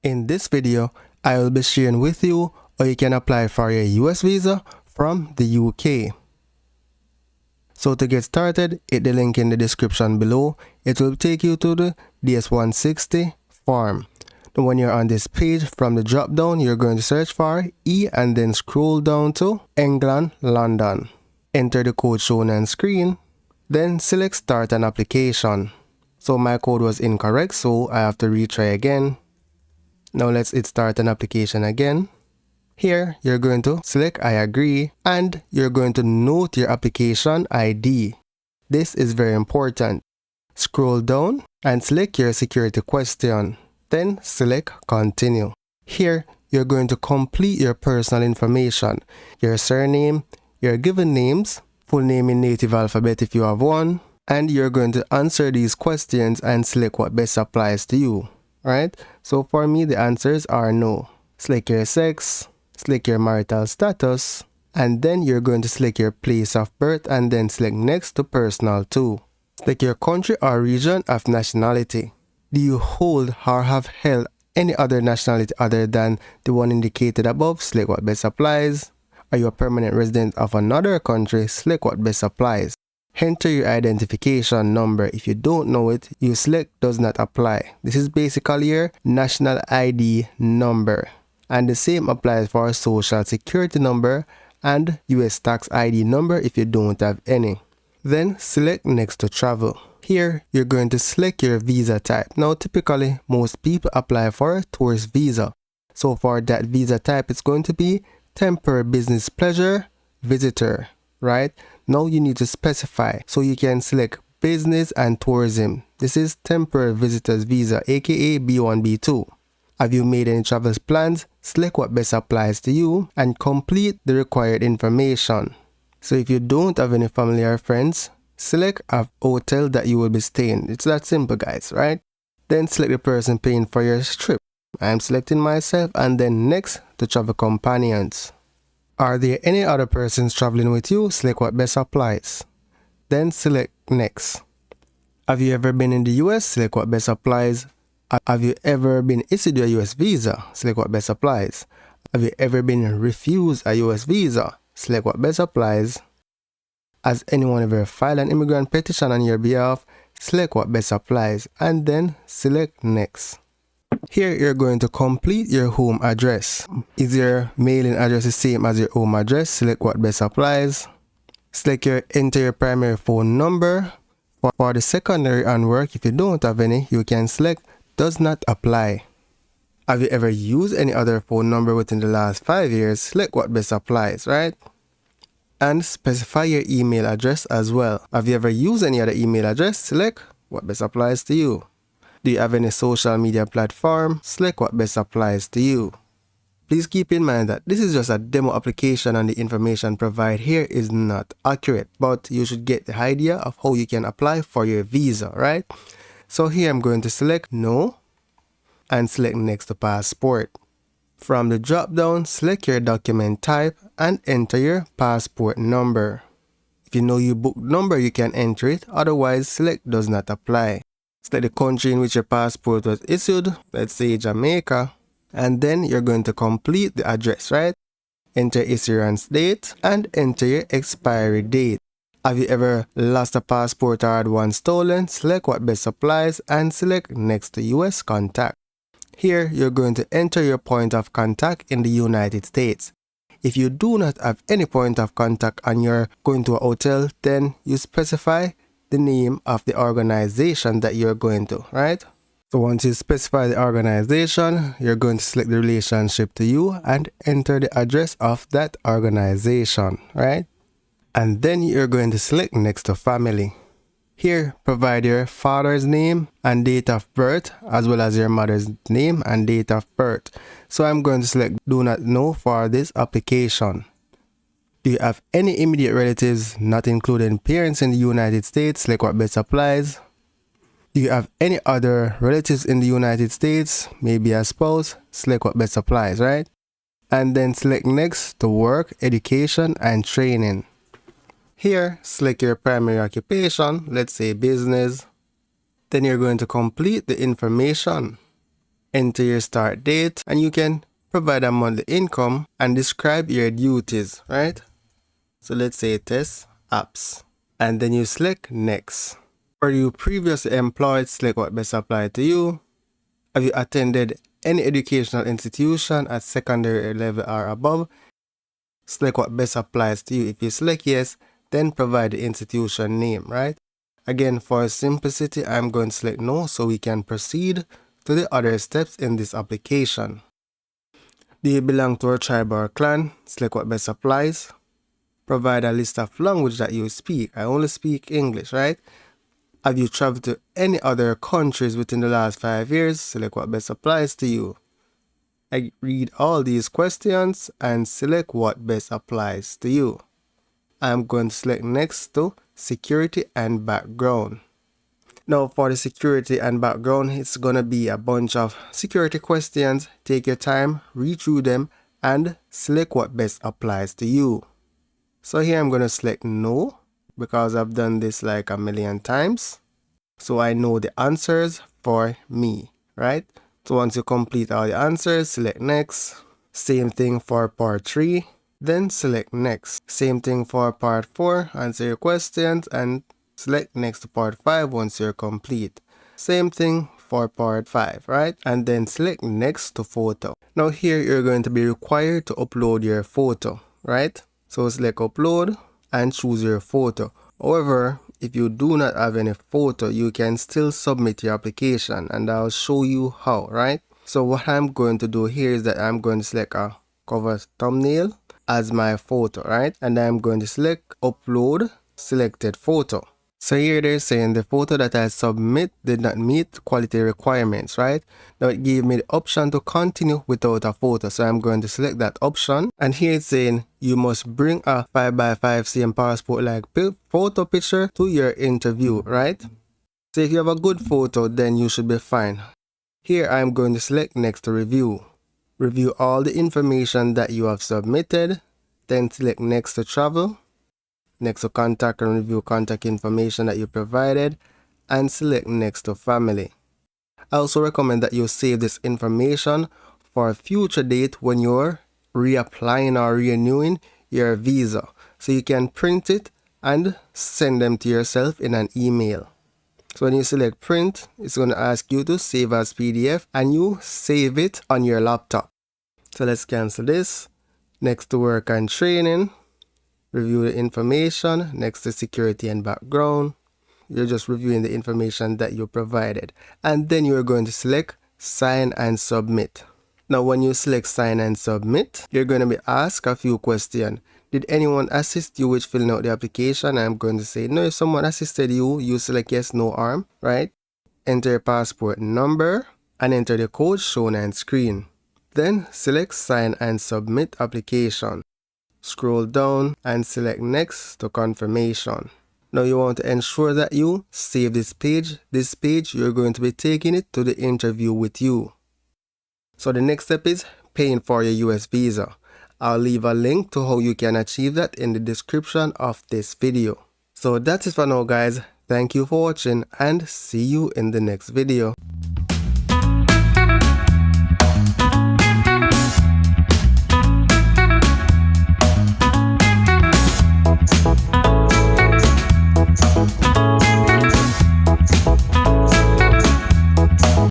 In this video, I will be sharing with you how you can apply for your US visa from the UK. So to get started, hit the link in the description below. It will take you to the DS-160 form. Then when you're on this page, from the drop down, you're going to search for E and then scroll down to England, London. Enter the code shown on screen, then select start an application. So my code was incorrect, so I have to retry again. Now let's hit start an application again. Here, you're going to select I agree and you're going to note your application ID. This is very important. Scroll down and select your security question. Then select continue. Here, you're going to complete your personal information, your surname, your given names, full name in native alphabet if you have one, and you're going to answer these questions and select what best applies to you. Right? So for me, the answers are no. Select your sex, select your marital status, and then you're going to select your place of birth and then select next to personal too. Select your country or region of nationality. Do you hold or have held any other nationality other than the one indicated above? Select what best applies. Are you a permanent resident of another country? Select what best applies. Enter your identification number. If you don't know it, you select does not apply. This is basically your national ID number. And the same applies for social security number and US tax ID number if you don't have any. Then select next to travel. Here, you're going to select your visa type. Now, typically, most people apply for a tourist visa. So for that visa type, it's going to be temporary business pleasure visitor, right? Now you need to specify. So you can select business and tourism. This is temporary visitors visa, aka B1, B2. Have you made any travel plans? Select what best applies to you and complete the required information. So if you don't have any family or friends, select a hotel that you will be staying. It's that simple, guys, right? Then select the person paying for your trip. I'm selecting myself and then next to travel companions. Are there any other persons traveling with you? Select what best applies. Then select next. Have you ever been in the US? Select what best applies. Have you ever been issued a US visa? Select what best applies. Have you ever been refused a US visa? Select what best applies. Has anyone ever filed an immigrant petition on your behalf? Select what best applies and then select next. Here you're going to complete your home address. Is your mailing address the same as your home address? Select what best applies. Enter your primary phone number. For the secondary and work, if you don't have any, you can select does not apply. Have you ever used any other phone number within the last 5 years? Select what best applies, right? And specify your email address as well. Have you ever used any other email address? Select what best applies to you. Do you have any social media platform? Select what best applies to you. Please keep in mind that this is just a demo application and the information provided here is not accurate, but you should get the idea of how you can apply for your visa, right? So here I'm going to select no and select next to passport. From the drop down, select your document type and enter your passport number. If you know your book number, you can enter it, otherwise select does not apply. Select the country in which your passport was issued, let's say Jamaica, and then you're going to complete the address, right? Enter issuance date and enter your expiry date. Have you ever lost a passport or had one stolen? Select what best applies and select next to US contact. Here, you're going to enter your point of contact in the United States. If you do not have any point of contact and you're going to a hotel, then you specify the name of the organization that you're going to, right? So once you specify the organization, you're going to select the relationship to you and enter the address of that organization, right? And then you're going to select next to family. Here, provide your father's name and date of birth, as well as your mother's name and date of birth. So I'm going to select do not know for this application. Do you have any immediate relatives not including parents in the United States? Select what best applies. Do you have any other relatives in the United States? Maybe a spouse? Select what best applies, right? And then select next to work, education, and training. Here, select your primary occupation, let's say business. Then you're going to complete the information. enter your start date, and you can provide a monthly income and describe your duties, right? So let's say test apps, and then you select next. Are you previously employed? Select what best apply to you. Have you attended any educational institution at secondary level or above? Select what best applies to you. If you select yes, then provide the institution name, right? Again, for simplicity, I'm going to select no so we can proceed to the other steps in this application. Do you belong to a tribe or clan? Select what best applies. Provide a list of language that you speak. I only speak English, right? Have you traveled to any other countries within the last 5 years? Select what best applies to you. I read all these questions and select what best applies to you. I'm going to select next to security and background. Now for the security and background, it's going to be a bunch of security questions. Take your time, read through them, and select what best applies to you. So here I'm going to select no, because I've done this like a million times. So I know the answers for me, right? So once you complete all the answers, select next. Same thing for part 3, then select next. Same thing for part 4, answer your questions and select next to part 5 once you're complete. Same thing for part 5, right? And then select next to photo. Now here you're going to be required to upload your photo, right? So select upload and choose your photo. However, if you do not have any photo, you can still submit your application and I'll show you how, right? So what I'm going to do here is that I'm going to select a cover thumbnail as my photo, right? And I'm going to select upload selected photo. So here they're saying the photo that I submit did not meet quality requirements, right? Now it gave me the option to continue without a photo. So I'm going to select that option. And here it's saying you must bring a 5x5 cm passport like photo picture to your interview, right? So if you have a good photo, then you should be fine. Here I'm going to select next to review. Review all the information that you have submitted. Then select next to travel. Next to contact and review contact information that you provided, and select next to family. I also recommend that you save this information for a future date when you're reapplying or renewing your visa. So you can print it and send them to yourself in an email. So when you select print, it's going to ask you to save as PDF and you save it on your laptop. So let's cancel this. Next to work and training. Review the information. Next to security and background. You're just reviewing the information that you provided. And then you're going to select sign and submit. Now when you select sign and submit, you're going to be asked a few questions. Did anyone assist you with filling out the application? I'm going to say no. If someone assisted you, you select yes, no harm, right? Enter your passport number and enter the code shown on screen. Then select sign and submit application. Scroll down and select next to confirmation. Now you want to ensure that you save this page. This page, you're going to be taking it to the interview with you. So the next step is paying for your U.S. visa. I'll leave a link to how you can achieve that in the description of this video. So that's it for now guys. Thank you for watching and see you in the next video.